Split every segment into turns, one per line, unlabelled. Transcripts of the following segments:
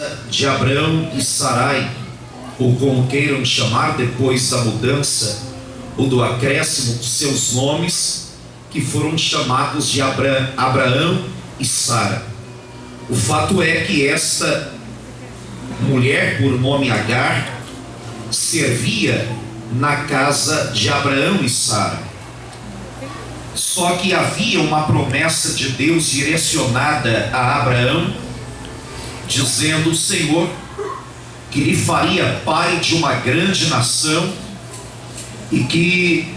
promessa de Abraão e Sarai, ou como queiram chamar depois da mudança ou do acréscimo dos seus nomes, que foram chamados de Abraão e Sara. O fato é que esta mulher, por nome Agar, servia na casa de Abraão e Sara. Só que havia uma promessa de Deus direcionada a Abraão, dizendo o Senhor que lhe faria pai de uma grande nação, e que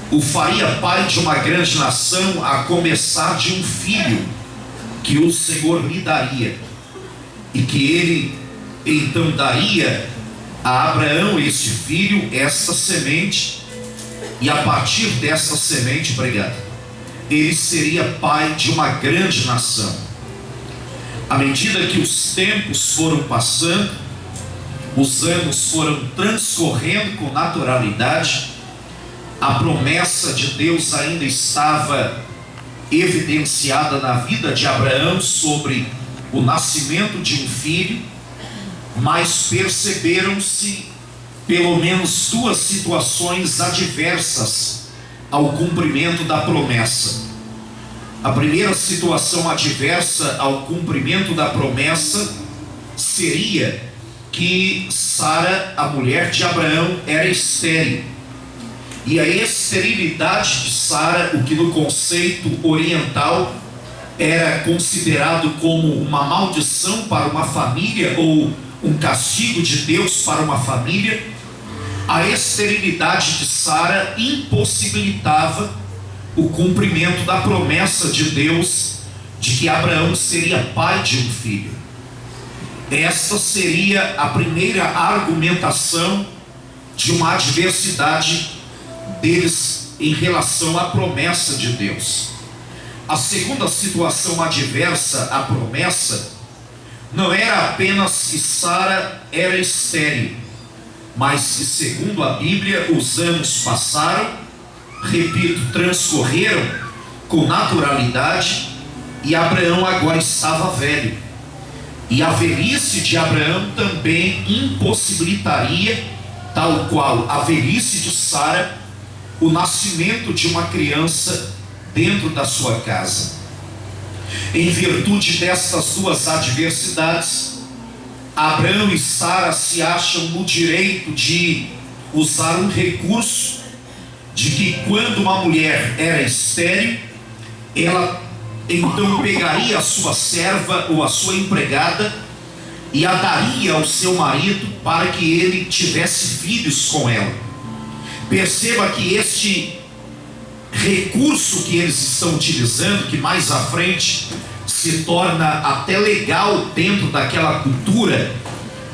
o faria pai de uma grande nação a começar de um filho que o Senhor lhe daria, e que ele então daria a Abraão este filho, essa semente, e a partir dessa semente, ele seria pai de uma grande nação. À medida que os tempos foram passando, os anos foram transcorrendo com naturalidade, a promessa de Deus ainda estava evidenciada na vida de Abraão sobre o nascimento de um filho, mas perceberam-se pelo menos duas situações adversas ao cumprimento da promessa. A primeira situação adversa ao cumprimento da promessa seria que Sara, a mulher de Abraão, era estéril. E a esterilidade de Sara, o que no conceito oriental era considerado como uma maldição para uma família, ou um castigo de Deus para uma família, a esterilidade de Sara impossibilitava o cumprimento da promessa de Deus de que Abraão seria pai de um filho. Esta seria a primeira argumentação de uma adversidade deles em relação à promessa de Deus. A segunda situação adversa à promessa não era apenas que Sara era estéril, mas que, segundo a Bíblia, os anos passaram, transcorreram com naturalidade, e Abraão agora estava velho. E a velhice de Abraão também impossibilitaria, tal qual a velhice de Sara, o nascimento de uma criança dentro da sua casa. Em virtude destas duas adversidades, Abraão e Sara se acham no direito de usar um recurso de que, quando uma mulher era estéril, ela então pegaria a sua serva ou a sua empregada e a daria ao seu marido para que ele tivesse filhos com ela. Perceba que este recurso que eles estão utilizando, que mais à frente se torna até legal dentro daquela cultura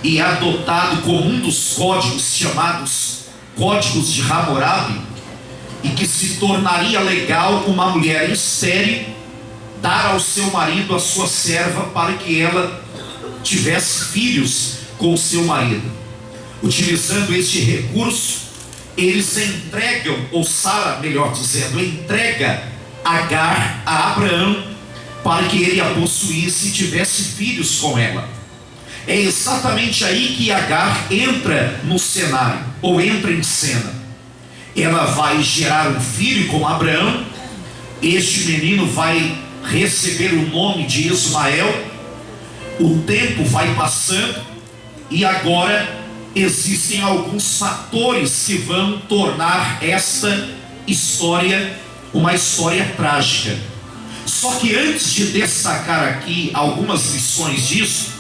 e é adotado como um dos códigos chamados Códigos de Hammurabi, e que se tornaria legal uma mulher estéril dar ao seu marido a sua serva para que ela tivesse filhos com o seu marido. Utilizando este recurso, eles entregam, ou Sara, melhor dizendo, entrega Agar a Abraão para que ele a possuísse e tivesse filhos com ela. É exatamente aí que Agar entra no cenário, ou entra em cena. Ela vai gerar um filho com Abraão. Este menino vai receber o nome de Ismael. O tempo vai passando e agora existem alguns fatores que vão tornar esta história uma história trágica. Só que antes de destacar aqui algumas lições disso,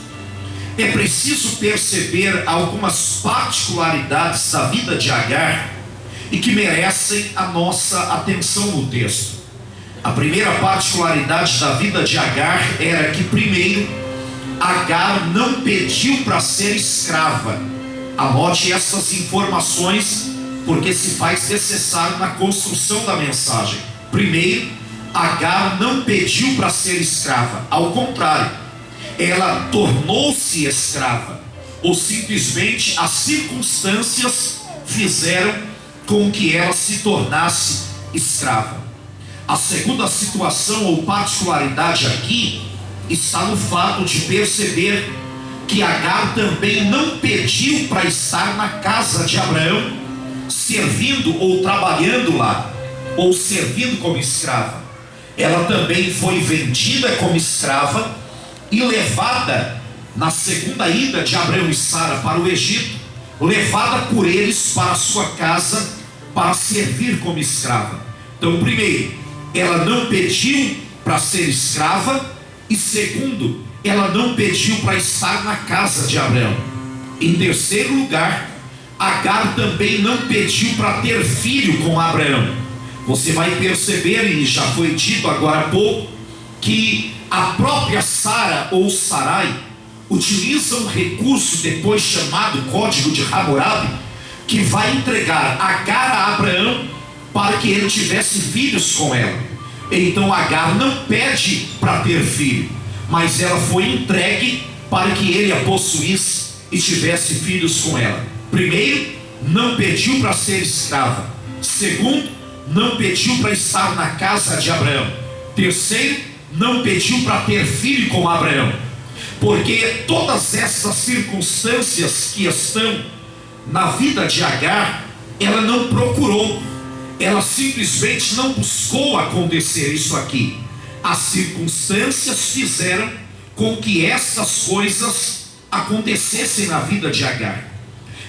é preciso perceber algumas particularidades da vida de Agar e que merecem a nossa atenção no texto. A primeira particularidade da vida de Agar era que, primeiro, Agar não pediu para ser escrava. Anote essas informações, porque se faz necessário na construção da mensagem. Primeiro, Agar não pediu para ser escrava. Ao contrário, ela tornou-se escrava, ou simplesmente as circunstâncias fizeram com que ela se tornasse escrava. A segunda situação ou particularidade aqui está no fato de perceber que Agar também não pediu para estar na casa de Abraão, servindo ou trabalhando lá, ou servindo como escrava. Ela também foi vendida como escrava e levada na segunda ida de Abraão e Sara para o Egito, levada por eles para a sua casa para servir como escrava. Então, primeiro, ela não pediu para ser escrava, e segundo, ela não pediu para estar na casa de Abraão. Em terceiro lugar, Agar também não pediu para ter filho com Abraão. Você vai perceber, e já foi dito agora há pouco, que a própria Sara ou Sarai utiliza um recurso depois chamado Código de Hammurabi, que vai entregar Agar a Abraão para que ele tivesse filhos com ela. Então Agar não pede para ter filho, mas ela foi entregue para que ele a possuísse e tivesse filhos com ela. Primeiro, não pediu para ser escrava. Segundo, não pediu para estar na casa de Abraão. Terceiro, não pediu para ter filho com Abraão. Porque todas essas circunstâncias que estão na vida de Agar, ela não procurou, ela simplesmente não buscou acontecer isso aqui. As circunstâncias fizeram com que essas coisas acontecessem na vida de Agar.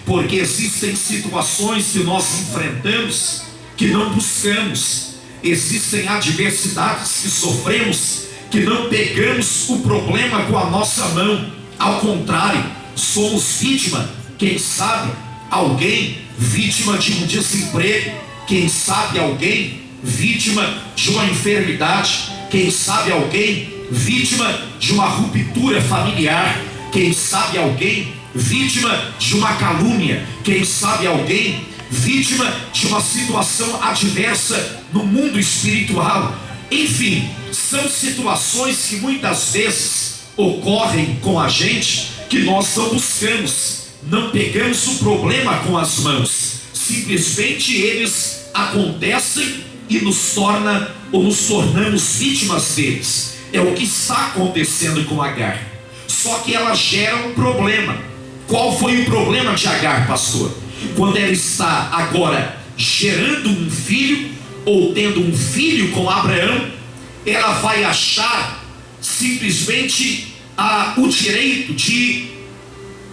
Porque existem situações que nós enfrentamos que não buscamos, existem adversidades que sofremos que não pegamos o problema com a nossa mão. Ao contrário, somos vítima, quem sabe alguém vítima de um desemprego, quem sabe alguém vítima de uma enfermidade, quem sabe alguém vítima de uma ruptura familiar, quem sabe alguém vítima de uma calúnia, quem sabe alguém vítima de uma situação adversa no mundo espiritual. Enfim, são situações que muitas vezes ocorrem com a gente que nós não buscamos, não pegamos o problema com as mãos, simplesmente eles acontecem e nos tornamos vítimas deles. É o que está acontecendo com Agar. Só que ela gera um problema. Qual foi o problema de Agar, pastor? Quando ela está agora gerando um filho, ou tendo um filho com Abraão, ela vai achar simplesmente o direito de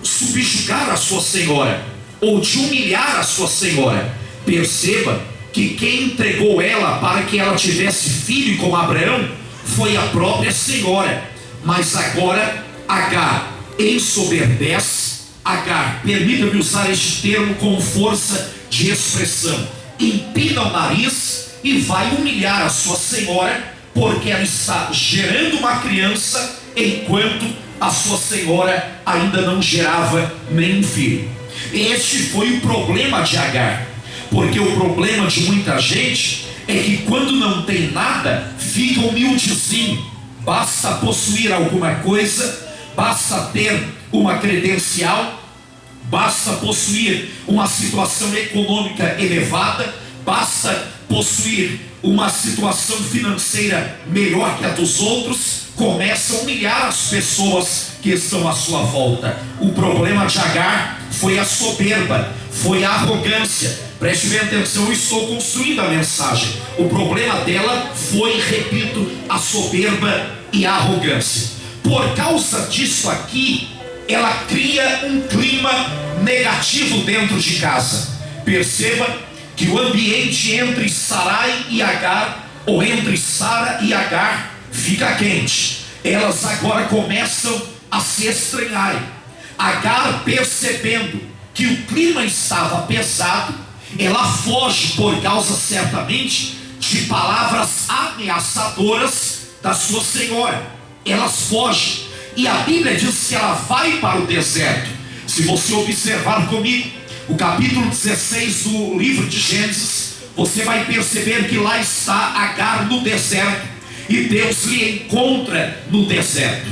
subjugar a sua senhora, ou de humilhar a sua senhora. Perceba que quem entregou ela para que ela tivesse filho com Abraão foi a própria senhora. Mas agora Agar ensoberbece, Agar, permita-me usar este termo com força de expressão, empina o nariz e vai humilhar a sua senhora, porque ela está gerando uma criança enquanto a sua senhora ainda não gerava nenhum filho. Este foi o problema de Agar, porque o problema de muita gente é que quando não tem nada, fica humildezinho. Basta possuir alguma coisa, basta ter uma credencial, basta possuir uma situação econômica elevada, basta possuir uma situação financeira melhor que a dos outros, começa a humilhar as pessoas que estão à sua volta. O problema de Agar foi a soberba, foi a arrogância. Preste bem atenção, eu estou construindo a mensagem. O problema dela foi, repito, a soberba e a arrogância. Por causa disso aqui, ela cria um clima negativo dentro de casa. Perceba que o ambiente entre Sarai e Agar, ou entre Sara e Agar, fica quente. Elas agora começam a se estranharem. Agar, percebendo que o clima estava pesado, ela foge por causa certamente de palavras ameaçadoras da sua senhora. Elas fogem, e a Bíblia diz que ela vai para o deserto. Se você observar comigo o capítulo 16 do livro de Gênesis, você vai perceber que lá está Agar no deserto, e Deus lhe encontra no deserto.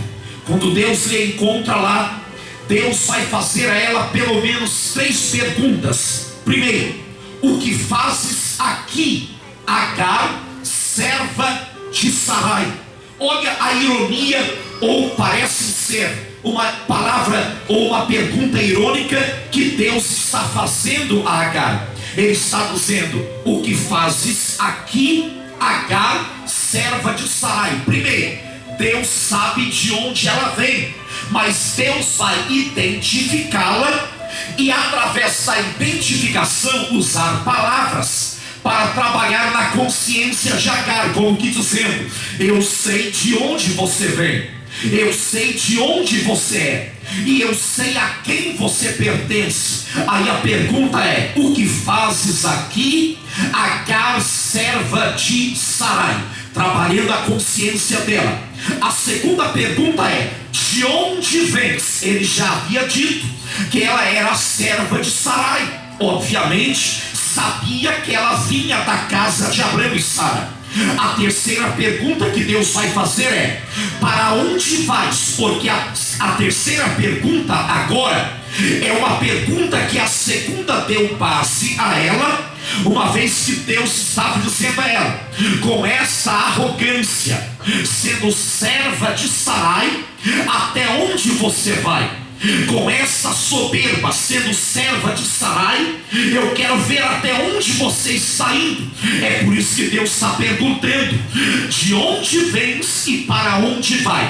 Quando Deus lhe encontra lá, Deus vai fazer a ela pelo menos 3 perguntas. Primeiro, o que fazes aqui, Agar, serva de Sarai? Olha a ironia, ou parece ser uma palavra ou uma pergunta irônica que Deus está fazendo a Agar. Ele está dizendo: o que fazes aqui, Agar, serva de Sarai? Primeiro, Deus sabe de onde ela vem, mas Deus vai identificá-la e, através da identificação, usar palavras para trabalhar na consciência de Agar, como que dizendo: eu sei de onde você vem, eu sei de onde você é, e eu sei a quem você pertence. Aí a pergunta é: o que fazes aqui, Agar, serva de Sarai? Trabalhando a consciência dela. A segunda pergunta é: de onde vens? Ele já havia dito que ela era a serva de Sarai. Obviamente sabia que ela vinha da casa de Abraão e Sara. A terceira pergunta que Deus vai fazer é: para onde vais? Porque a terceira pergunta agora é uma pergunta que a segunda deu base a ela, uma vez que Deus estava dizendo a ela: com essa arrogância, sendo serva de Sarai, até onde você vai? Com essa soberba, sendo serva de Sarai, eu quero ver até onde você está indo. É por isso que Deus está perguntando: de onde vens e para onde vai?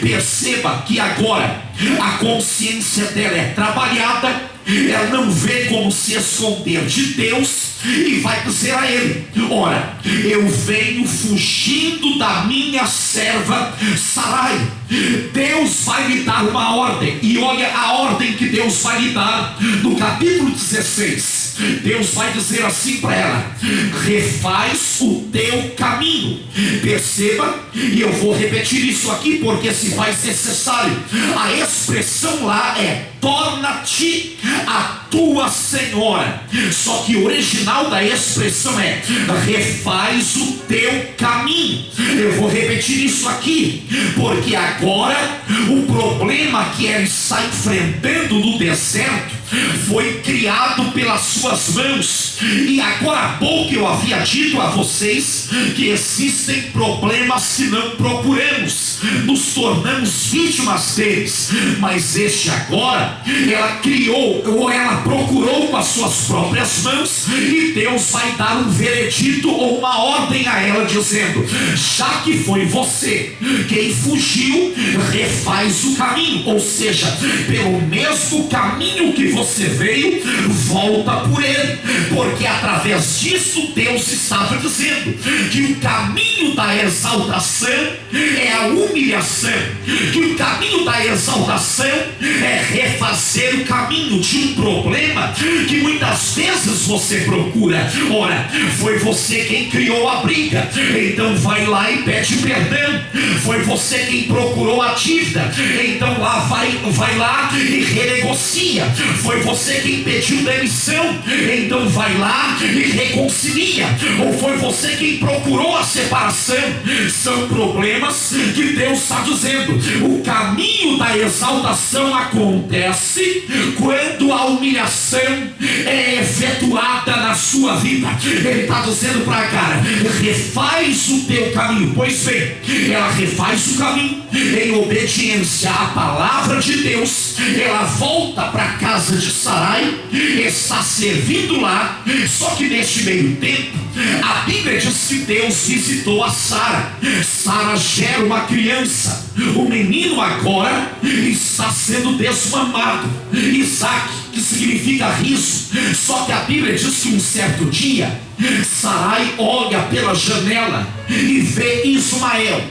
Perceba que agora a consciência dela é trabalhada. Ela não vê como se esconder de Deus e vai dizer a ele: ora, eu venho fugindo da minha serva Sarai. Deus vai lhe dar uma ordem, e olha a ordem que Deus vai lhe dar no capítulo 16. Deus vai dizer assim para ela: refaz o teu caminho. Perceba, e eu vou repetir isso aqui porque se faz necessário. A expressão lá é: torna-te a tua senhora. Só que o original da expressão é: refaz o teu caminho. Eu vou repetir isso aqui porque agora o problema que ela está enfrentando no deserto foi criado pelas suas mãos. E agora há pouco eu havia dito a vocês que existem problemas que não procuramos, nos tornamos vítimas deles. Mas este agora, ela criou, ou ela procurou com as suas próprias mãos, e Deus vai dar um veredito ou uma ordem a ela, dizendo: já que foi você quem fugiu, refaz o caminho. Ou seja, pelo mesmo caminho que você veio, volta por ele. Porque através disso Deus estava dizendo que o caminho da exaltação é a humilhação, que o caminho da exaltação é refazer o caminho de um problema que muitas vezes você procura. Ora, foi você quem criou a briga, então vai lá e pede perdão. Foi você quem procurou a dívida, então lá vai lá e renegocia. Foi você quem pediu demissão, então vai lá e reconcilia. Ou foi você quem procurou a separação? São problemas que Deus está dizendo: o caminho da exaltação acontece quando a humilhação é efetuada na sua vida. Ele está dizendo para Agar: refaz o teu caminho. Pois bem, ela refaz o caminho em obediência à palavra de Deus. Ela volta para a casa de Sarai, está servindo lá. Só que neste meio tempo, a Bíblia diz que Deus visitou a Sara. Sara gera uma criança. O menino agora está sendo desmamado, Isaac, que significa riso. Só que a Bíblia diz que um certo dia Sarai olha pela janela e vê Ismael,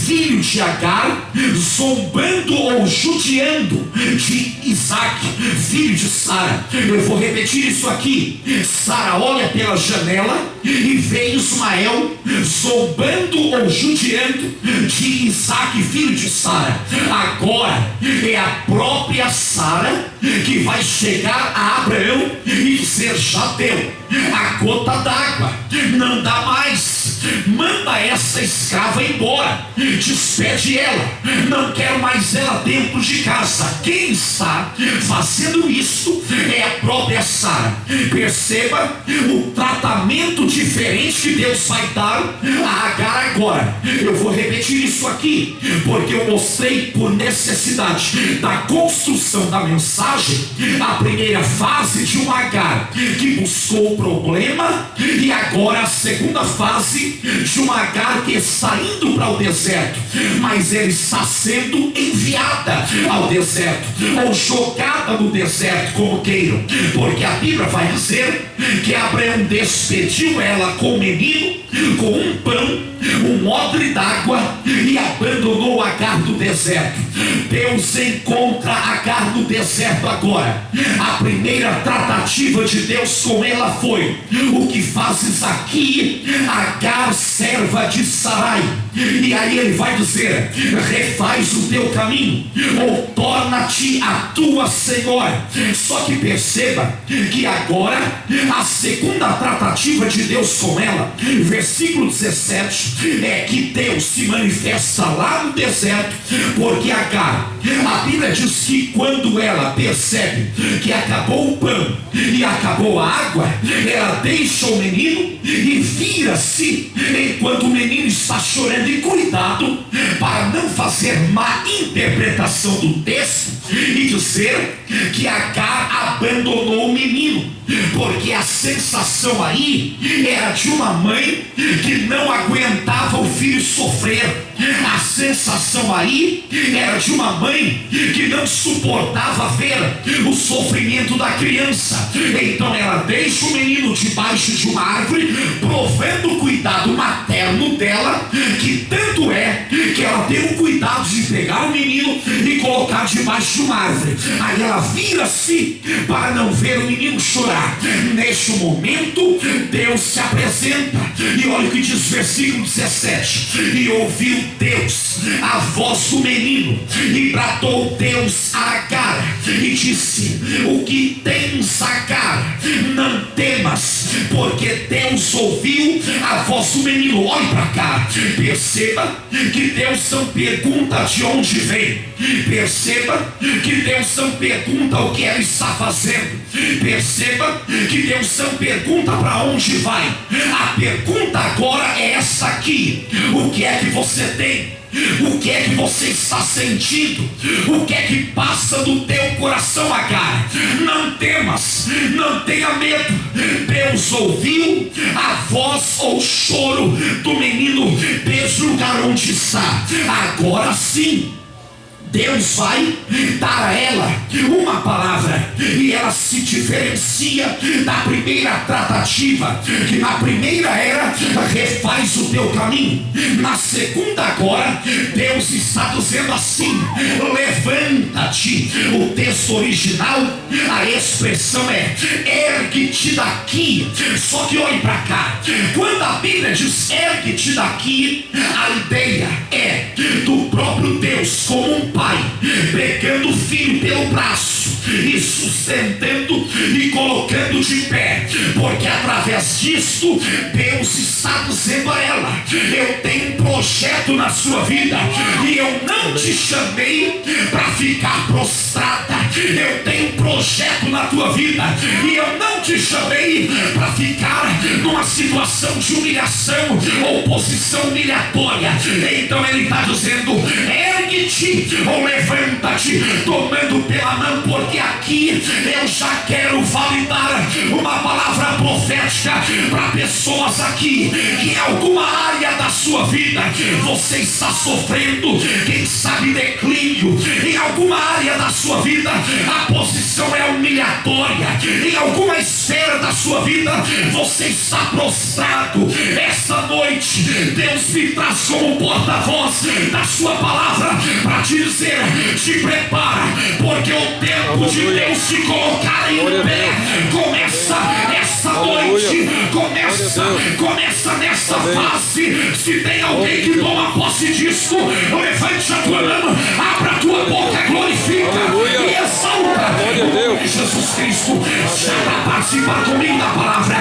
filho de Agar, zombando ou judiando de Isaac, filho de Sara. Eu vou repetir isso aqui. Sara olha pela janela e vê Ismael zombando ou judiando de Isaac, filho de Sara. Agora é a própria Sara que vai chegar a Abraão e dizer: já deu, a gota d'água, não dá mais. manda essa escrava embora, despede ela, não quero mais ela dentro de casa. Quem está fazendo isso é a própria Sara. Perceba o tratamento diferente que Deus vai dar a Agar agora. Eu vou repetir isso aqui, porque eu mostrei por necessidade da construção da mensagem a primeira fase de uma Agar que buscou o problema, e agora a segunda fase de uma Agar que está indo para o deserto, mas ela está sendo enviada ao deserto, ou jogada no deserto, como queiram, porque a Bíblia vai dizer que Abraão despediu ela com o menino, com um pão, um odre d'água, e abandonou Agar no deserto. Deus encontra Agar no deserto agora. A primeira tratativa de Deus com ela foi: o que fazes aqui, Agar, serva de Sarai? E aí ele vai dizer: refaz o teu caminho, ou torna-te a tua senhora. Só que perceba que agora a segunda tratativa de Deus com ela, versículo 17, é que Deus se manifesta lá no deserto, porque Agar, a Bíblia diz que quando ela percebe que acabou o pão e acabou a água, ela deixa o menino e vira-se enquanto o menino está chorando. E cuidado para não fazer má interpretação do texto e dizer que Agar abandonou o menino, porque a sensação aí era de uma mãe que não aguentava o filho sofrer. A sensação aí era de uma mãe que não suportava ver o sofrimento da criança. Então ela deixa o menino debaixo de uma árvore, provando o cuidado materno dela, que tanto é que ela tem o cuidado de pegar o menino e colocar debaixo de uma árvore. Aí ela vira-se para não ver o menino chorar. Neste momento Deus se apresenta, e olha o que diz o versículo 17: e ouviu Deus a voz do menino, e bradou Deus a Agar e disse: o que tens, Agar? Não temas, porque Deus ouviu a voz do menino. Olhe para cá, perceba que Deus não pergunta de onde vem, perceba que Deus não pergunta o que ela está fazendo, perceba que Deus não pergunta para onde vai. A pergunta agora é essa aqui: o que é que você tem? O que é que você está sentindo? O que é que passa do teu coração, Agar? Não temas, não tenha medo. Deus ouviu a voz ou choro do menino desde o lugar onde está. Agora sim, Deus vai dar a ela uma palavra, e ela se diferencia da primeira tratativa, que na primeira era: refaz o teu caminho. Na segunda agora, Deus está dizendo assim: levanta-te. O texto original, a expressão é: ergue-te daqui. Só que olhe para cá, quando a Bíblia diz ergue-te daqui, a ideia é do próprio Deus como um pai pegando o filho pelo braço e sustentando e colocando de pé, porque através disto Deus está dizendo a ela: eu tenho um projeto na sua vida, e eu não te chamei para ficar prostrada. Eu tenho um projeto na tua vida, e eu não te chamei para ficar numa situação de humilhação ou posição humilhatória. Então ele está dizendo: ergue-te ou levanta-te, tomando pela mão, porque aqui eu já quero validar uma palavra profética para pessoas aqui que em alguma área da sua vida você está sofrendo, quem sabe declínio. Em alguma área da sua vida a posição é humilhatória, em alguma esfera da sua vida você está prostrado. Esta noite Deus me traz como porta-voz da sua palavra para te dizer: te prepara, porque o tempo de Deus te colocar em pé começa esta noite, começa nesta fase. Se tem alguém que toma posse disso, levante a tua mão, abra a tua boca, glorifica e exalta o nome de Jesus Cristo. Cristo, já para participar comigo da palavra.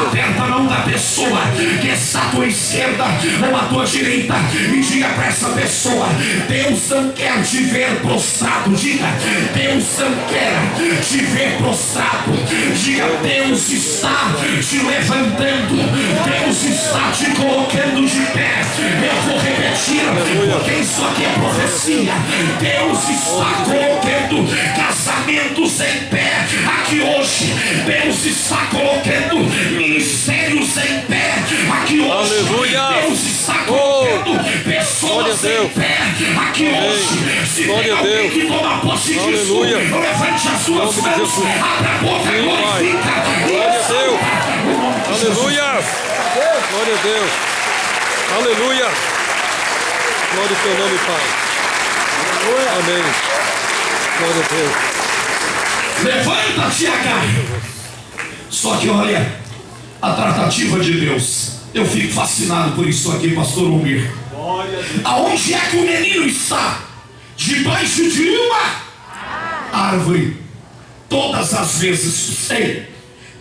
Aperta a mão da pessoa que está à tua esquerda ou à tua direita e diga para essa pessoa: Deus não quer te ver prostrado. Diga: Deus não quer te ver prostrado. Diga: Deus está te levantando, Deus está te colocando de pé. Eu vou repetir, porque isso aqui é profecia. Deus está colocando casamentos em pé aqui hoje. Deus está colocando ministérios em pé aqui hoje.
Aleluia.
Deus está colocando pessoas em pé aqui hoje. Se tem alguém que toma posse disso, levante as suas mãos, abra a boca, glorifica.
Glória a Deus. Aleluia. Glória a Deus. Aleluia. Glória ao teu nome, Pai. Amém. Glória a Deus.
Levanta-te, Agar. Só que olha, a tratativa de Deus. Eu fico fascinado por isso aqui, pastor Almir. Aonde é que o menino está? Debaixo de uma árvore. Todas as vezes,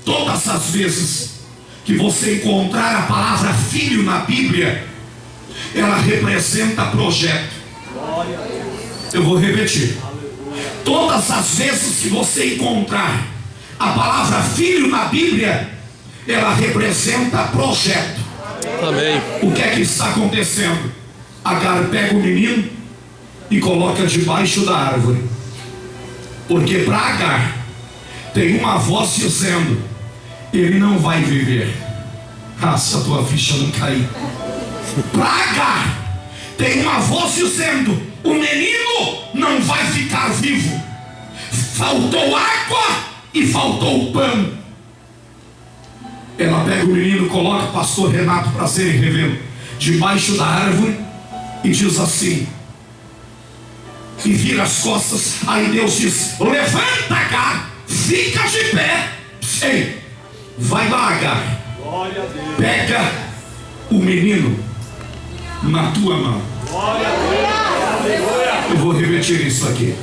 todas as vezes que você encontrar a palavra filho na Bíblia, ela representa projeto. Eu vou repetir. Todas as vezes que você encontrar a palavra filho na Bíblia, ela representa projeto.
Amém.
O que é que está acontecendo? Agar pega o menino e coloca debaixo da árvore, porque para Agar tem uma voz dizendo: ele não vai viver. Se a tua ficha não cair. Para Agar tem uma voz dizendo: o menino não vai ficar vivo. Faltou água e faltou pão. Ela pega o menino, coloca, pastor Renato, prazer em revê-lo, debaixo da árvore e diz assim, e vira as costas. Aí Deus diz: levanta, Agar, fica de pé. Ei, vai lá, Agar, pega o menino na tua mão. Eu vou repetir isso aqui.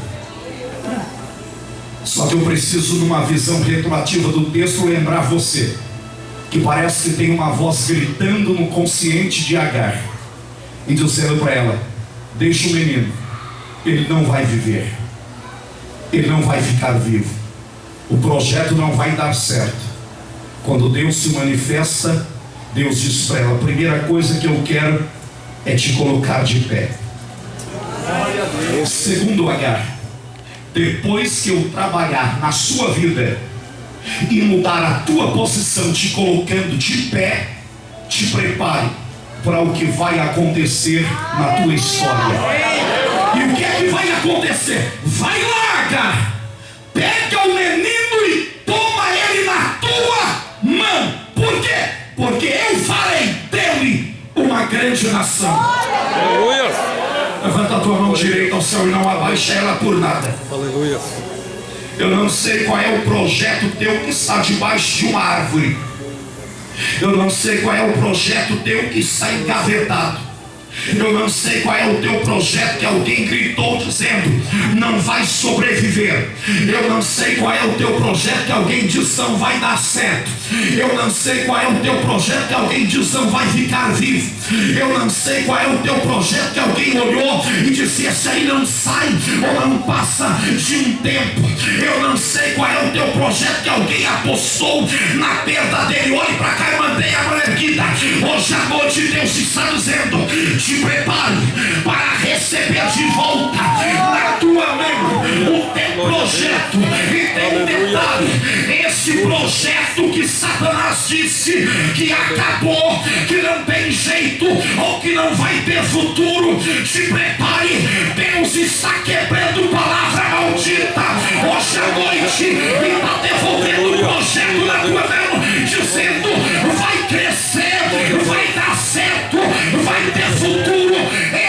Só que eu preciso, numa visão retroativa do texto, lembrar você que parece que tem uma voz gritando no consciente de Agar e dizendo para ela: deixa o menino, ele não vai viver, ele não vai ficar vivo, o projeto não vai dar certo. Quando Deus se manifesta, Deus diz para ela: a primeira coisa que eu quero é te colocar de pé. Segundo, Agar, depois que eu trabalhar na sua vida e mudar a tua posição, te colocando de pé, te prepare para o que vai acontecer na tua história. E o que é que vai acontecer? Vai lá, Agar, pega o menino e toma ele na tua mão. Por quê? Porque eu farei dele uma grande nação.
Aleluia.
Levanta a tua mão direita ao céu e não abaixa ela por nada.
Aleluia.
Eu não sei qual é o projeto teu que está debaixo de uma árvore. Eu não sei qual é o projeto teu que está engavetado. Eu não sei qual é o teu projeto que alguém gritou dizendo: não vai sobreviver. Eu não sei qual é o teu projeto que alguém diz não vai dar certo. Eu não sei qual é o teu projeto que alguém diz não vai ficar vivo. Eu não sei qual é o teu projeto que alguém olhou e disse: esse aí não sai ou não passa de um tempo. Eu não sei qual é o teu projeto que alguém apostou na perda dele. Olhe para cá e mantenha a mão erguida. Hoje à noite Deus está dizendo: te prepare para receber de volta na tua mão o teu projeto. E tem um detalhe: esse projeto que Satanás disse que acabou, que não tem jeito ou que não vai ter futuro, te prepare. Deus está quebrando palavra maldita hoje à noite e está devolvendo o projeto na tua mão, dizendo: vai crescer, vai dar certo, vai ter futuro.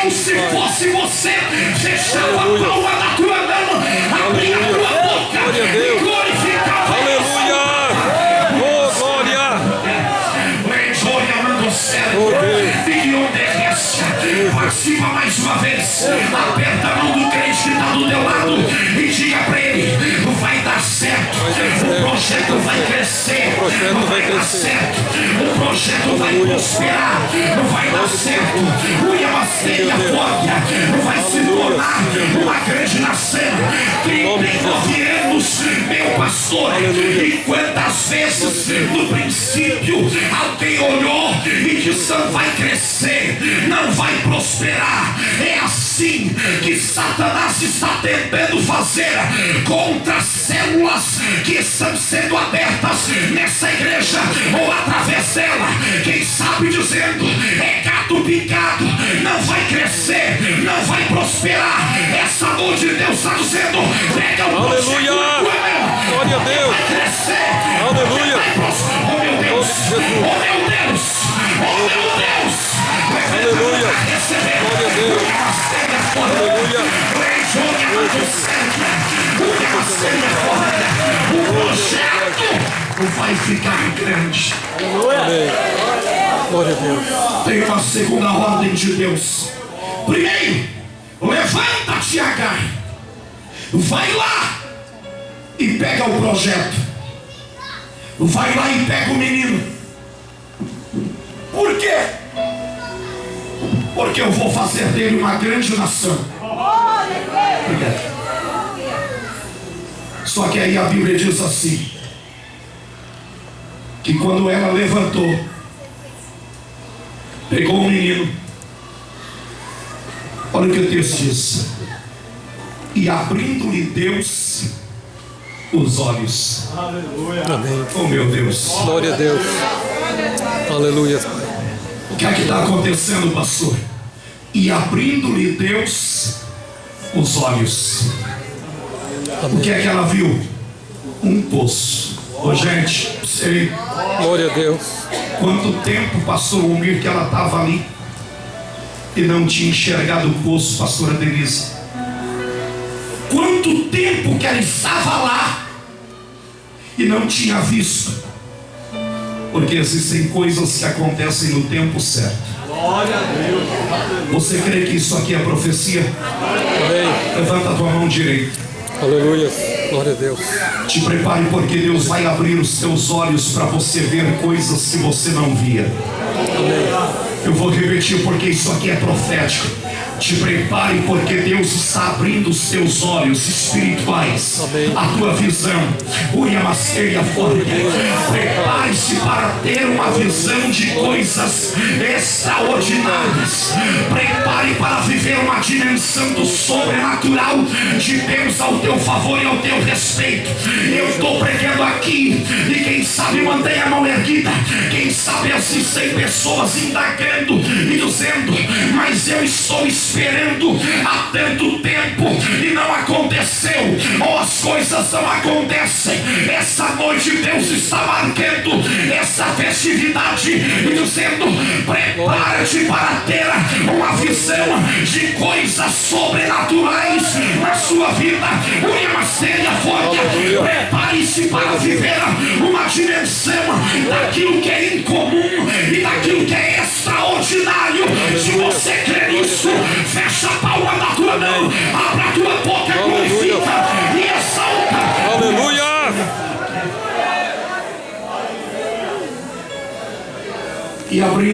Eu, se fosse você, fechava a palma da tua mão, abria a tua boca e glorificava.
Aleluia. Oh, glória.
Participa mais uma vez. Aperta a mão do crente que está do teu lado e diga para ele: vai dar certo, crescer,
O projeto
não
vai
vai dar
crescer.
certo, o projeto vai prosperar, não vai dar certo, Ui, a Maceia Fóquia não vai se tornar uma grande nação. 39 anos, meu pastor, e quantas vezes no princípio alguém olhou e disse: não vai crescer, não vai prosperar. É assim que Satanás está tentando fazer contra as células que estão sendo abertas nessa igreja ou através dela. Quem sabe dizendo: é gato picado, não vai crescer, não vai prosperar. Essa noite Deus está dizendo: pega o
Aleluia! Glória a Deus!
vai crescer,
Aleluia!
oh meu Deus, oh meu Deus, oh meu Deus,
Aleluia! Glória a Deus! Aleluia!
o projeto vai ficar grande.
Amém! Glória a Deus!
Tem uma segunda ordem de Deus. Primeiro, levanta-te, Agar, vai lá e pega o projeto, vai lá e pega o menino. Por quê? Porque eu vou fazer dele uma grande nação. Só que aí a Bíblia diz assim, que quando ela levantou, pegou o menino, olha o que o texto diz: e abrindo-lhe Deus os olhos.
Amém!
Oh meu Deus,
Glória a Deus! Aleluia!
o que é que está acontecendo, pastor? E abrindo-lhe Deus os olhos. O que é que ela viu? Um poço. Ô gente, sei
Glória a Deus!
quanto tempo, pastor Almir, que ela estava ali e não tinha enxergado o poço, pastora Denise. Quanto tempo que ela estava lá e não tinha visto. Porque existem coisas que acontecem no tempo certo.
Glória a Deus.
Você crê que isso aqui é profecia?
Amém!
Levanta a tua mão direita.
Aleluia! Glória a Deus!
Te prepare, porque Deus vai abrir os teus olhos para você ver coisas que você não via. Eu vou repetir, porque isso aqui é profético. Te prepare, porque Deus está abrindo os teus olhos espirituais.
Amém.
A tua visão. Prepare-se para ter uma visão de coisas extraordinárias. Prepare para viver uma dimensão do sobrenatural de Deus ao teu favor e ao teu respeito. Eu estou pregando aqui, e quem sabe mantém a mão erguida. Quem sabe existem pessoas indagando e dizendo: mas eu estou esperando há tanto tempo e não aconteceu, ou as coisas não acontecem. Essa noite Deus está marcando essa festividade e dizendo: prepara-te para ter uma visão de coisas sobrenaturais na sua vida. Prepare-se para viver uma dimensão daquilo que é incomum e daquilo que é extraordinário. Se você crê nisso, fecha a palma da tua mão, abra a tua boca, glorifica e exalta.
Aleluia!
E abrir